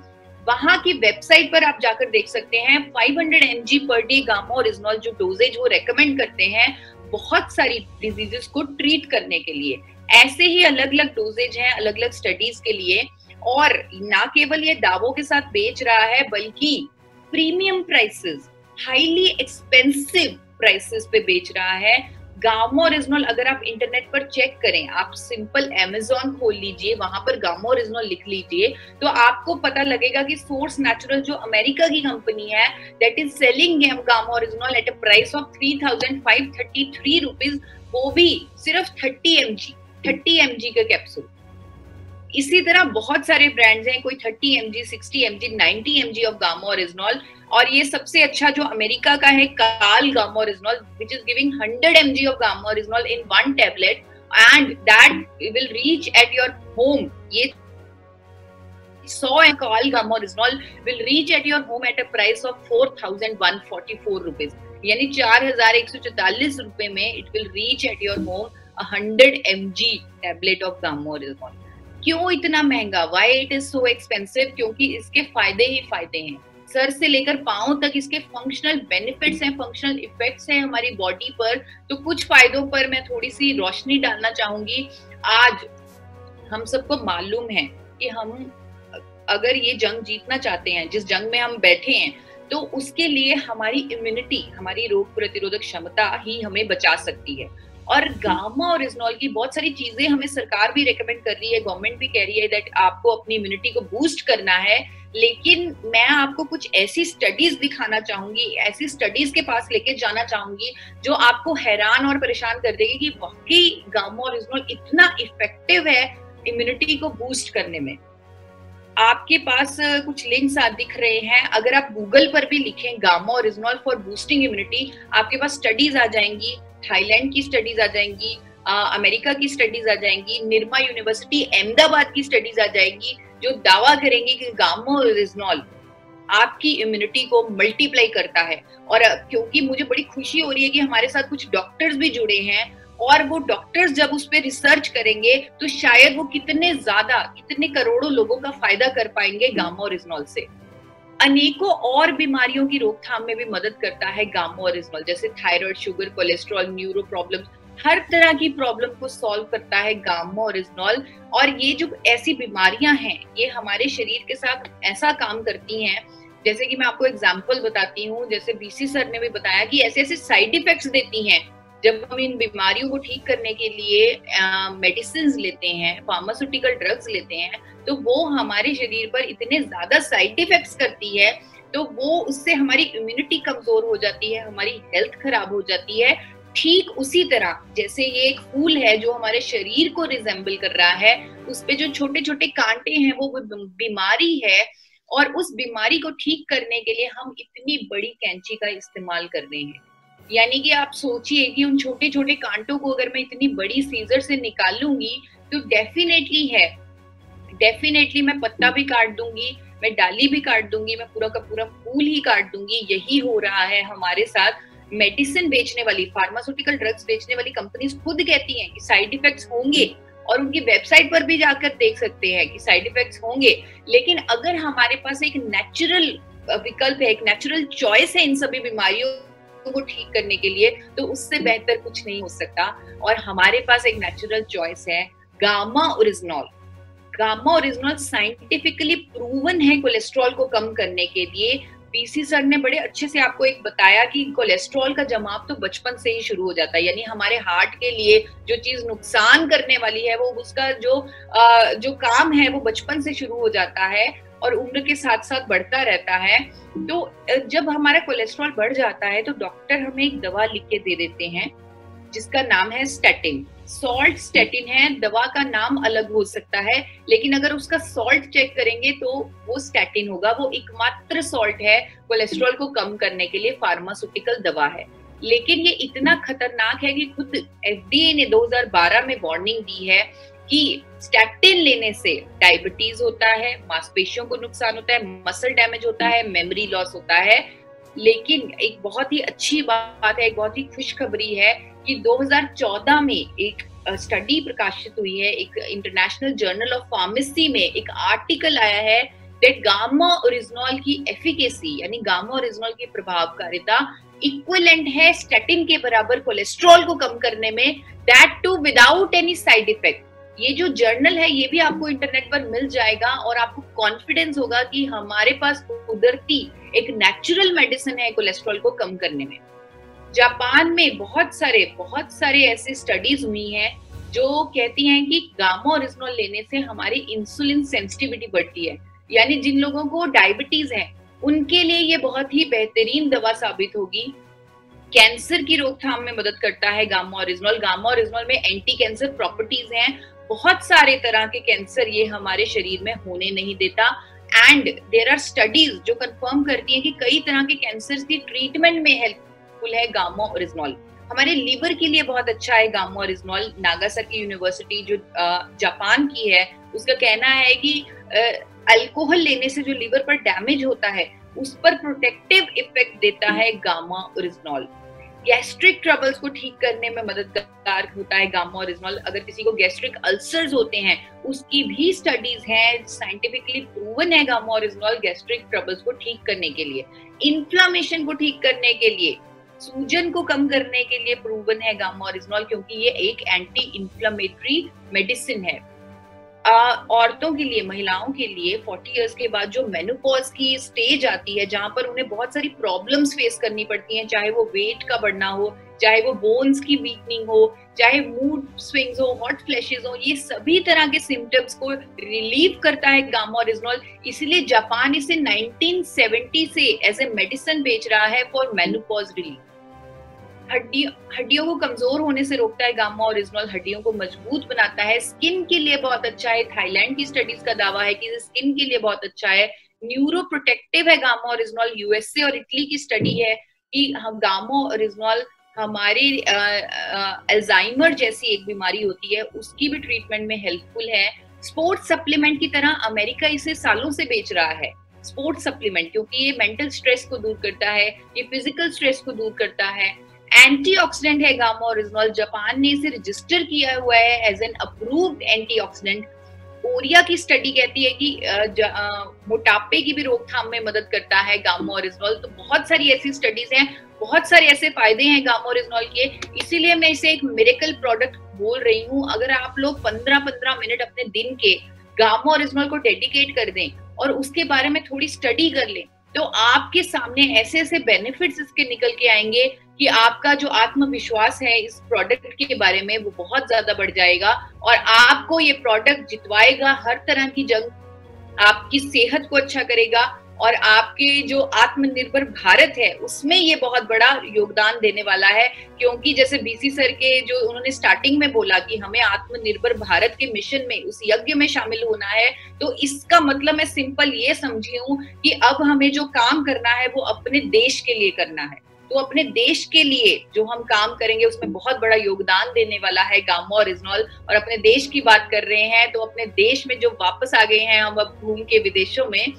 वहां की वेबसाइट पर आप जाकर देख सकते हैं 500 mg per day gamma oryzanol जो डोजेज वो रेकमेंड करते हैं बहुत सारी डिजीजेस को ट्रीट करने के लिए। ऐसे ही अलग अलग डोजेज हैं अलग अलग स्टडीज के लिए। और ना केवल ये दावों के साथ बेच रहा है, बल्कि premium prices, highly expensive prices पे बेच रहा है। गामा ओरिजिनॉल अगर आप इंटरनेट पर चेक करें, आप सिंपल Amazon खोल लीजिए, वहां पर गामा ओरिजिनॉल लिख लीजिए, तो आपको पता लगेगा कि सोर्स नेचुरल जो अमेरिका की कंपनी है, that is selling gamma oryzanol at a price of 3,533 rupees, वो भी सिर्फ 30 mg का कैप्सूल। इसी तरह बहुत सारे ब्रांड्स हैं, कोई 30 mg, 60 mg, 90 mg of gamma oryzanol. और ये सबसे अच्छा जो अमेरिका का है, काल gamma oryzanol, which is giving 100 mg of gamma oryzanol in one tablet and that will reach at your home. ये 100 काल gamma oryzanol will reach at your home at a price of 4,144 rupees, यानी 4,144 रुपए में it will reach at your home 100 mg tablet of gamma oryzanol। क्यों इतना महंगा? Why it is so expensive? क्योंकि इसके फायदे ही फायदे हैं। सर से लेकर पांव तक इसके फंक्शनल बेनिफिट्स हैं, फंक्शनल इफेक्ट्स हैं हमारी बॉडी पर। तो कुछ फायदों पर मैं थोड़ी सी रोशनी डालना चाहूंगी। आज हम सबको मालूम है कि हम अगर ये जंग जीतना चाहते हैं, जिस जंग में हम बैठे हैं, तो उसके लिए हमारी इम्यूनिटी, हमारी रोग प्रतिरोधक क्षमता ही हमें बचा सकती है। और गामा ओरिजिनॉल की बहुत सारी चीजें हमें सरकार भी रेकमेंड कर रही है, गवर्नमेंट भी कह रही है दैट आपको अपनी इम्यूनिटी को बूस्ट करना है, लेकिन मैं आपको कुछ ऐसी स्टडीज दिखाना चाहूंगी, ऐसी स्टडीज के पास लेके जाना चाहूंगी जो आपको हैरान और परेशान कर देगी कि वाकई गामा ओरिजिनॉल इतना इफेक्टिव है इम्यूनिटी को बूस्ट करने में। आपके पास कुछ लिंक्स दिख रहे हैं, अगर आप गूगल पर भी लिखें gamma oryzanol for boosting immunity, आपके पास स्टडीज आ जाएंगी, थाईलैंड की स्टडीज आ जाएंगी, अमेरिका की स्टडीज आ जाएंगी, निरमा यूनिवर्सिटी अहमदाबाद की स्टडीज आ जाएंगी जो दावा करेंगे कि गामा ओरिजिनॉल आपकी इम्यूनिटी को मल्टीप्लाई करता है। और क्योंकि मुझे बड़ी खुशी हो रही है कि हमारे साथ कुछ डॉक्टर्स भी जुड़े हैं, और वो डॉक्टर्स जब उस पर रिसर्च करेंगे तो शायद वो कितने करोड़ों लोगों का फायदा कर पाएंगे गामा ओरिजिनॉल से। अनेकों और बीमारियों की रोकथाम में भी मदद करता है गामा ओरिजिनॉल, जैसे thyroid, sugar, cholesterol, neuro problem, हर तरह की प्रॉब्लम को सॉल्व करता है गामा ओरिजिनॉल। और ये जो ऐसी बीमारियां हैं ये हमारे शरीर के साथ ऐसा काम करती हैं, जैसे कि मैं आपको एग्जांपल बताती हूँ, जैसे बीसी सर ने भी बताया कि ऐसे ऐसे साइड इफेक्ट्स देती हैं जब हम इन बीमारियों को ठीक करने के लिए मेडिसिन लेते हैं, फार्मास्यूटिकल ड्रग्स लेते हैं, तो वो हमारे शरीर पर इतने ज्यादा साइड इफेक्ट्स करती है, तो वो उससे हमारी इम्यूनिटी कमजोर हो जाती है, हमारी हेल्थ खराब हो जाती है। ठीक उसी तरह जैसे ये एक फूल है जो हमारे शरीर को रिजेंबल कर रहा है, उस पे जो छोटे छोटे कांटे हैं वो बीमारी है, और उस बीमारी को ठीक करने के लिए हम इतनी बड़ी कैंची का इस्तेमाल कर रहे हैं। यानी कि आप सोचिए कि उन छोटे छोटे कांटों को अगर मैं इतनी बड़ी सीजर से निकालूंगी तो डेफिनेटली मैं पत्ता भी काट दूंगी, मैं डाली भी काट दूंगी, मैं पूरा का पूरा फूल ही काट दूंगी। यही हो रहा है हमारे साथ। मेडिसिन बेचने वाली, फार्मास्यूटिकल ड्रग्स बेचने वाली कंपनीज खुद कहती हैं कि साइड इफेक्ट्स होंगे, और उनकी वेबसाइट पर भी जाकर देख सकते हैं कि साइड इफेक्ट्स होंगे, लेकिन अगर हमारे पास एक नेचुरल विकल्प है, एक नेचुरल चॉइस है इन सभी बीमारियों को ठीक करने के लिए, तो उससे बेहतर कुछ नहीं हो सकता। और हमारे पास एक नेचुरल चॉइस है gamma original. Gamma oryzanol scientifically proven है कोलेस्ट्रॉल को कम करने के लिए। पीसी सर ने बड़े अच्छे से आपको एक बताया कि कोलेस्ट्रॉल का जमाव तो बचपन से ही शुरू हो जाता है, यानी हमारे हार्ट के लिए जो चीज नुकसान करने वाली है वो उसका जो काम है वो बचपन से शुरू हो जाता है और उम्र के साथ साथ बढ़ता रहता है। तो जब हमारा कोलेस्ट्रॉल बढ़ जाता है तो डॉक्टर हमें एक दवा लिख के दे देते हैं जिसका नाम है स्टैटिन। सॉल्ट स्टैटिन है, दवा का नाम अलग हो सकता है, लेकिन अगर उसका सॉल्ट चेक करेंगे तो वो स्टैटिन होगा। वो एकमात्र सॉल्ट है कोलेस्ट्रॉल को कम करने के लिए, फार्मास्यूटिकल दवा है। लेकिन ये इतना खतरनाक है कि खुद FDA ने 2012 में वार्निंग दी है कि स्टैटिन लेने से डायबिटीज होता है, मांसपेशियों को नुकसान होता है, मसल डैमेज होता है, मेमोरी लॉस होता है। लेकिन एक बहुत ही अच्छी बात है, एक बहुत ही खुशखबरी है कि 2014 में एक स्टडी प्रकाशित हुई है, एक इंटरनेशनल जर्नल ऑफ फार्मेसी में एक आर्टिकल आया है दैट गामा ओरिजिनॉल की एफिकेसी, यानी गामा ओरिजिनॉल की प्रभावकारिता इक्विवेलेंट है स्टैटिन के बराबर कोलेस्ट्रॉल को कम करने में, that too without any side effect. ये जो जर्नल है ये भी आपको इंटरनेट पर मिल जाएगा और आपको कॉन्फिडेंस होगा कि हमारे पास कुदरती एक नेचुरल मेडिसिन है कोलेस्ट्रॉल को कम करने में। जापान में बहुत सारे ऐसे स्टडीज हुई हैं जो कहती हैं कि गामा ओरिजिनॉल लेने से हमारी इंसुलिन सेंसिटिविटी बढ़ती है, यानी जिन लोगों को डायबिटीज है उनके लिए ये बहुत ही बेहतरीन दवा साबित होगी। कैंसर की रोकथाम में मदद करता है गामा ओरिजिनॉल। गामा ओरिजिनॉल में एंटी कैंसर प्रॉपर्टीज हैं, बहुत सारे तरह के कैंसर ये हमारे शरीर में होने नहीं देता। एंड देयर आर स्टडीज जो कंफर्म करती हैं कि कई तरह के कैंसर की ट्रीटमेंट में हेल्पफुल है गामा ओरिजिनॉल। हमारे लीवर के लिए बहुत अच्छा है गामा ओरिजिनॉल। नागासाकी यूनिवर्सिटी जो जापान की है उसका कहना है कि अल्कोहल लेने से जो लीवर पर डैमेज होता है उस पर प्रोटेक्टिव इफेक्ट देता है गामा ओरिजिनॉल। गैस्ट्रिक ट्रबल्स को ठीक करने में मददगार होता है गामा ओरिजिनॉल। अगर किसी को गैस्ट्रिक अल्सर्स होते हैं उसकी भी स्टडीज हैं, साइंटिफिकली प्रूवन है गामा ओरिजिनॉल गैस्ट्रिक ट्रबल्स को ठीक करने के लिए, इन्फ्लामेशन को ठीक करने के लिए, सूजन को कम करने के लिए प्रूवन है गामा ओरिजिनॉल, क्योंकि ये एक एंटी इन्फ्लामेटरी मेडिसिन है। औरतों के लिए, महिलाओं के लिए 40 इयर्स के बाद जो मेनोपॉज की स्टेज आती है, जहां पर उन्हें बहुत सारी प्रॉब्लम्स फेस करनी पड़ती हैं, चाहे वो वेट का बढ़ना हो, चाहे वो बोन्स की वीकनिंग हो, चाहे मूड स्विंग्स हो, हॉट फ्लैशेस हो, ये सभी तरह के सिम्टम्स को रिलीव करता है गामा ओरिजिनॉल। इसलिए जापान इसे 1970 से एज ए मेडिसिन बेच रहा है फॉर मेनोपॉज रिलीफ। हड्डियों को कमजोर होने से रोकता है गामा ओरिजिनॉल, हड्डियों को मजबूत बनाता है, स्किन के लिए बहुत अच्छा है। थाईलैंड की स्टडीज का दावा है कि स्किन के लिए बहुत अच्छा है। न्यूरो प्रोटेक्टिव है गामा ओरिजिनॉल। यूएसए और इटली की स्टडी है कि हम गामा ओरिजिनॉल हमारे अल्जाइमर जैसी एक बीमारी होती है उसकी भी ट्रीटमेंट में हेल्पफुल है। स्पोर्ट्स सप्लीमेंट की तरह अमेरिका इसे सालों से बेच रहा है, स्पोर्ट्स सप्लीमेंट, क्योंकि ये मेंटल स्ट्रेस को दूर करता है, ये फिजिकल स्ट्रेस को दूर करता है। एंटीऑक्सीडेंट है गामा ओरिजिनॉल। जापान ने इसे रजिस्टर किया हुआ है as an approved antioxidant. Korea की स्टडी कहती है कि मोटापे की भी रोकथाम में मदद करता है गामा ओरिजिनॉल। तो बहुत सारी ऐसी स्टडीज हैं, बहुत सारे ऐसे फायदे हैं गामा ओरिजिनॉल के, इसीलिए मैं इसे एक मिरेकल प्रोडक्ट बोल रही हूँ। अगर आप लोग 15-15 मिनट अपने दिन के गामा ओरिजिनॉल को डेडिकेट कर दें और उसके बारे में थोड़ी स्टडी कर लें, तो आपके सामने ऐसे ऐसे बेनिफिट्स इसके निकल के आएंगे कि आपका जो आत्मविश्वास है इस प्रोडक्ट के बारे में वो बहुत ज्यादा बढ़ जाएगा और आपको ये प्रोडक्ट जितवाएगा हर तरह की जंग, आपकी सेहत को अच्छा करेगा और आपके जो आत्मनिर्भर भारत है उसमें ये बहुत बड़ा योगदान देने वाला है। क्योंकि जैसे बीसी सर के जो उन्होंने स्टार्टिंग में बोला कि हमें आत्मनिर्भर भारत के मिशन में, उस यज्ञ में शामिल होना है, तो इसका मतलब मैं सिंपल ये समझी हूँ कि अब हमें जो काम करना है वो अपने देश के लिए करना है। तो अपने देश के लिए जो हम काम करेंगे उसमें बहुत बड़ा योगदान देने वाला है गामा ओरिजिनॉल। और अपने देश की बात कर रहे हैं तो अपने देश में जो वापस आ गए हैं हम अब घूम के विदेशों में,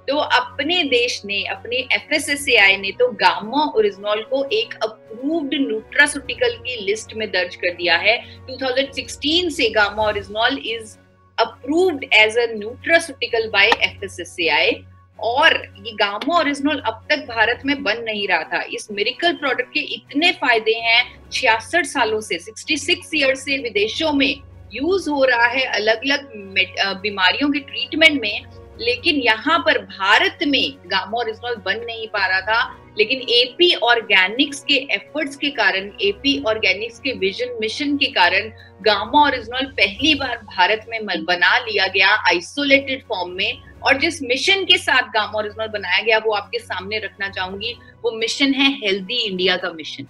तो अपने देश ने, अपने एफएसएसएआई ने तो गामा ओरिजिनॉल को एक अप्रूव्ड न्यूट्रास्यूटिकल की लिस्ट में दर्ज कर दिया है। 2016 से gamma oryzanol is approved as a nutraceutical by FSSAI. और ये गामा ओरिजिनॉल अब तक भारत में बन नहीं रहा था। इस मिरेकल प्रोडक्ट के इतने फायदे हैं, 66 सालों से, 66 ईयर्स से विदेशों में यूज हो रहा है अलग अलग बीमारियों के ट्रीटमेंट में, लेकिन यहाँ पर भारत में गामा ओरिजिनॉल बन नहीं पा रहा था। लेकिन एपी ऑर्गेनिक्स के एफर्ट्स के कारण, एपी ऑर्गेनिक्स के विजन मिशन के कारण गामा ओरिजिनॉल पहली बार भारत में बना लिया गया आइसोलेटेड फॉर्म में। और जिस मिशन के साथ गामा ओरिजिनॉल बनाया गया वो आपके सामने रखना चाहूंगी, वो मिशन है हेल्दी इंडिया का मिशन।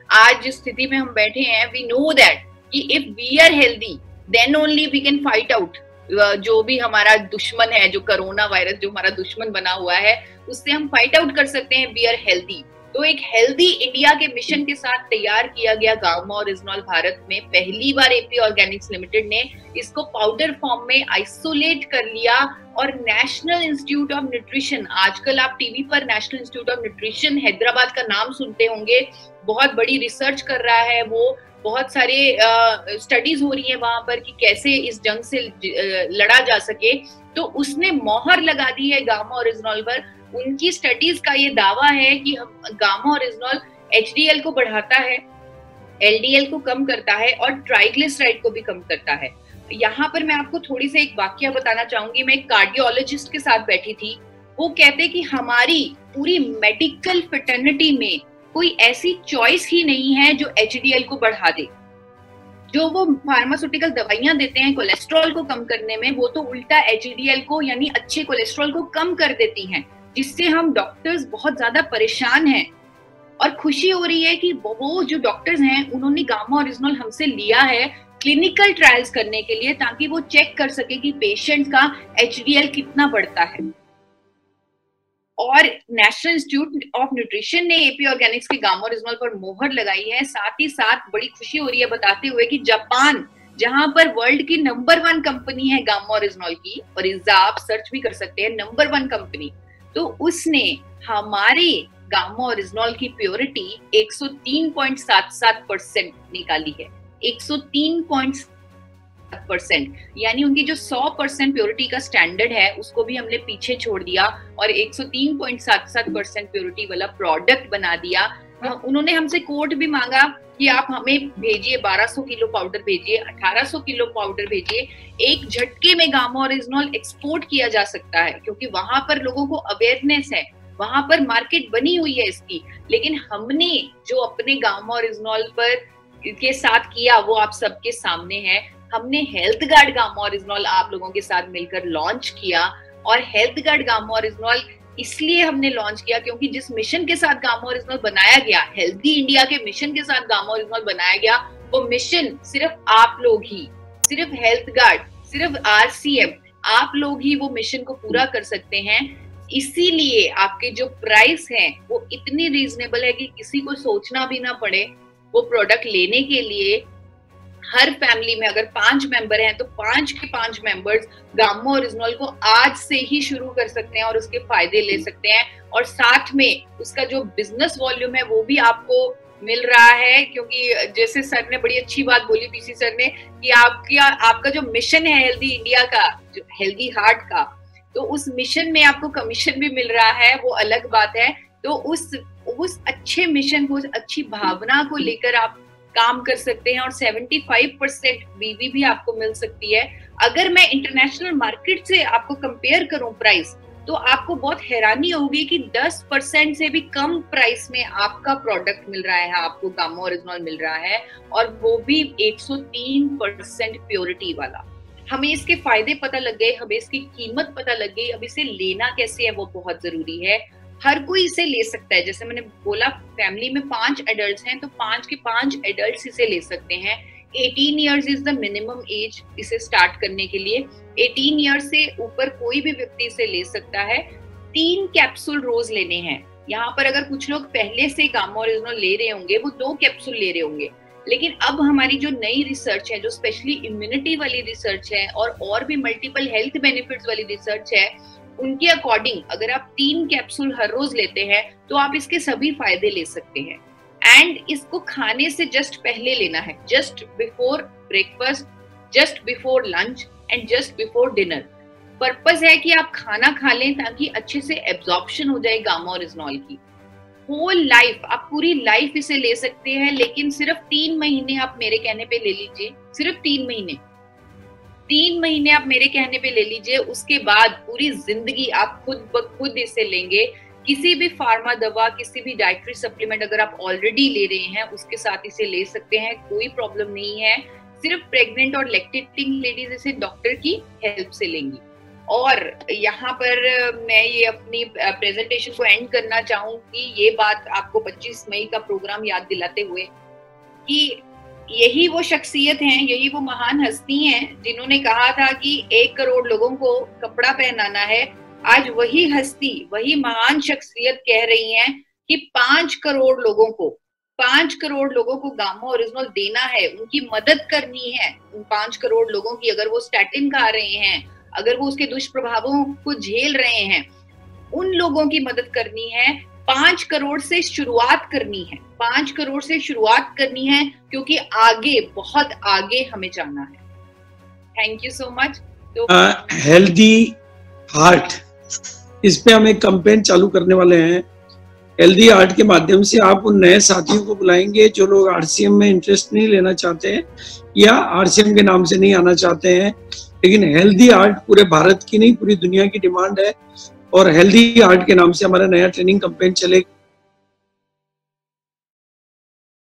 आज जिस स्थिति में हम बैठे हैं, वी नो दैट कि if we are healthy then only we can fight out जो भी हमारा दुश्मन है, जो कोरोना वायरस जो हमारा दुश्मन बना हुआ है, उससे हम फाइट आउट कर सकते हैं, वी आर हेल्दी। तो एक हेल्दी इंडिया के मिशन के साथ तैयार किया गया गामा ओरिजिनॉल भारत में पहली बार एपी ऑर्गेनिक्स लिमिटेड ने इसको पाउडर फॉर्म में आइसोलेट कर लिया और नेशनल इंस्टीट्यूट ऑफ न्यूट्रिशन, आजकल आप टीवी पर national institute of nutrition Hyderabad का नाम सुनते होंगे, बहुत बड़ी रिसर्च कर रहा है वो, बहुत सारे स्टडीज हो रही है वहां पर कि कैसे इस जंग से लड़ा जा सके। तो उसने मोहर लगा दी है गामा ओरिजिनॉल पर। उनकी स्टडीज का ये दावा है कि गामा ओरिजिनॉल एचडीएल को बढ़ाता है, एलडीएल को कम करता है और ट्राइग्लिसराइड को भी कम करता है। यहाँ पर मैं आपको थोड़ी सी एक वाकया बताना चाहूंगी। मैं एक कार्डियोलॉजिस्ट के साथ बैठी थी, वो कहते कि हमारी पूरी मेडिकल फ्रेटर्निटी में कोई ऐसी चॉइस ही नहीं है जो एचडीएल को बढ़ा दे। जो वो फार्मास्यूटिकल दवाइयां देते हैं कोलेस्ट्रॉल को कम करने में, वो तो उल्टा एचडीएल को यानी अच्छे कोलेस्ट्रॉल को कम कर देती हैं, जिससे हम डॉक्टर्स बहुत ज्यादा परेशान हैं। और खुशी हो रही है कि वो जो डॉक्टर्स हैं उन्होंने गामा ओरिजिनल हमसे लिया है क्लिनिकल ट्रायल्स करने के लिए, ताकि वो चेक कर सके कि पेशेंट का एचडीएल कितना बढ़ता है। और नेशनल इंस्टीट्यूट ऑफ न्यूट्रिशन ने एपी ऑर्गेनिक्स के गामा ओरिजिनल पर मोहर लगाई है। साथ ही साथ बड़ी खुशी हो रही है बताते हुए कि जापान, जहां पर वर्ल्ड की नंबर 1 कंपनी है गामा ओरिजिनल की, और इसका आप सर्च भी कर सकते हैं, नंबर 1 कंपनी, तो उसने हमारे गामा ओरिजिनल की प्योरिटी 103.77% निकाली है। 103.7%, यानी उनकी जो 100% प्योरिटी का स्टैंडर्ड है उसको भी हमने पीछे छोड़ दिया और 103.77% प्योरिटी वाला प्रोडक्ट बना दिया, उन्होंने हमसे कोट भी मांगा कि आप हमें भेजिए 1200 किलो पाउडर भेजिए, 1800 किलो पाउडर भेजिए, एक झटके में गामा ओरिजिनॉल एक्सपोर्ट किया जा सकता है, क्योंकि वहां पर लोगों को अवेयरनेस है, वहां पर मार्केट बनी हुई है इसकी। लेकिन हमने जो अपने गामा ओरिजिनॉल पर के साथ किया वो आप सबके सामने है। हमने हेल्थ गार्ड गामा ओरिजिनॉल आप लोगों के साथ मिलकर लॉन्च किया, और हेल्थ गार्ड गामा ओरिजिनॉल इसलिए हमने लॉन्च किया क्योंकि जिस मिशन के साथ गामा ओरिजिनॉल बनाया गया, हेल्दी इंडिया के मिशन के साथ गामा ओरिजिनॉल बनाया गया, वो मिशन सिर्फ आप लोग ही, सिर्फ हेल्थ गार्ड, सिर्फ RCM, आप लोग ही वो मिशन को पूरा कर सकते हैं। इसीलिए आपके जो प्राइस हैं वो इतनी रीजनेबल है कि किसी को सोचना भी ना पड़े वो प्रोडक्ट लेने के लिए। हर फैमिली में अगर 5 मेंबर हैं तो 5 के 5 मेंबर्स गामा ओरिजिनॉल को आज से ही शुरू कर सकते हैं और उसके फायदे ले सकते हैं, और साथ में उसका जो बिजनेस वॉल्यूम है वो भी आपको मिल रहा है। क्योंकि जैसे सर ने बड़ी अच्छी बात बोली, पीसी सर ने, कि आपका जो मिशन है हेल्दी इंडिया का, जो हेल्दी हार्ट का, तो उस मिशन में आपको कमीशन भी मिल रहा है, वो अलग बात है। तो उस अच्छे मिशन को, उस अच्छी भावना को लेकर आप काम कर सकते हैं, और 75% बीवी भी आपको मिल सकती है। अगर मैं इंटरनेशनल मार्केट से आपको कंपेयर करूं प्राइस, तो आपको बहुत हैरानी होगी कि 10% से भी कम प्राइस में आपका प्रोडक्ट मिल रहा है, आपको गामा ओरिजिनॉल मिल रहा है, और वो भी 103% प्योरिटी वाला। हमें इसके फायदे पता लग गए, हमें इसकी कीमत पता लग गई, अब इसे लेना कैसे है वो बहुत जरूरी है। हर कोई इसे ले सकता है, जैसे मैंने बोला फैमिली में 5 एडल्ट्स हैं तो 5 के 5 एडल्ट्स इसे ले सकते हैं। 18 years is the minimum age इसे स्टार्ट करने के लिए। 18 इयर्स से ऊपर कोई भी व्यक्ति इसे ले सकता है। 3 कैप्सूल रोज लेने हैं। यहाँ पर अगर कुछ लोग पहले से गामा ओरिजिनॉल ले रहे होंगे वो 2 कैप्सूल ले रहे होंगे, लेकिन अब हमारी जो नई रिसर्च है, जो स्पेशली इम्यूनिटी वाली रिसर्च है और भी मल्टीपल हेल्थ बेनिफिट्स वाली रिसर्च है, उनके अकॉर्डिंग अगर आप 3 कैप्सूल हर रोज लेते हैं तो आप इसके सभी फायदे ले सकते हैं। एंड इसको खाने से जस्ट पहले लेना है, just before breakfast, just before lunch and just before dinner. Purpose है कि आप खाना खा लें ताकि अच्छे से एब्जॉर्प्शन हो जाए गामा ओरिजिनॉल की। होल लाइफ, आप पूरी लाइफ इसे ले सकते हैं, लेकिन सिर्फ 3 महीने आप मेरे कहने पे ले लीजिए, सिर्फ 3 महीने, 3 महीने आप मेरे कहने पे ले लीजिए। उसके बाद पूरी जिंदगी आप खुद ब खुद इसे लेंगे। किसी भी फार्मा दवा, किसी भी डाइटरी सप्लीमेंट अगर आप ऑलरेडी ले रहे हैं उसके साथ इसे ले सकते हैं, कोई प्रॉब्लम नहीं है। सिर्फ प्रेग्नेंट और लैक्टेटिंग लेडीज इसे डॉक्टर की हेल्प से लेंगी। और यहाँ पर मैं ये अपनी प्रेजेंटेशन को एंड करना चाहूंगी ये बात आपको 25 मई का प्रोग्राम याद दिलाते हुए कि यही वो शख्सियत हैं, यही वो महान हस्ती हैं जिन्होंने कहा था कि 1 करोड़ लोगों को कपड़ा पहनाना है। आज वही हस्ती, वही महान शख्सियत कह रही हैं कि 5 करोड़ लोगों को गामा ओरिजिनल देना है, उनकी मदद करनी है। उन 5 करोड़ लोगों की, अगर वो स्टैटिन खा रहे हैं, अगर वो उसके दुष्प्रभावों को झेल रहे हैं, उन लोगों की मदद करनी है। 5 करोड़ से शुरुआत करनी है, 5 करोड़ से शुरुआत करनी है, क्योंकि आगे, बहुत आगे हमें जाना है। Thank you so much. तो हेल्दी हार्ट, इस पे हम एक कैंपेन चालू करने वाले हैं। हेल्दी हार्ट के माध्यम से आप उन नए साथियों को बुलाएंगे जो लोग RCM में इंटरेस्ट नहीं लेना चाहते हैं या RCM के नाम से नहीं आना चाहते हैं, लेकिन हेल्दी हार्ट पूरे भारत की नहीं पूरी दुनिया की डिमांड है। और हेल्दी हार्ट के नाम से हमारा नया ट्रेनिंग कैंपेन चलेगा।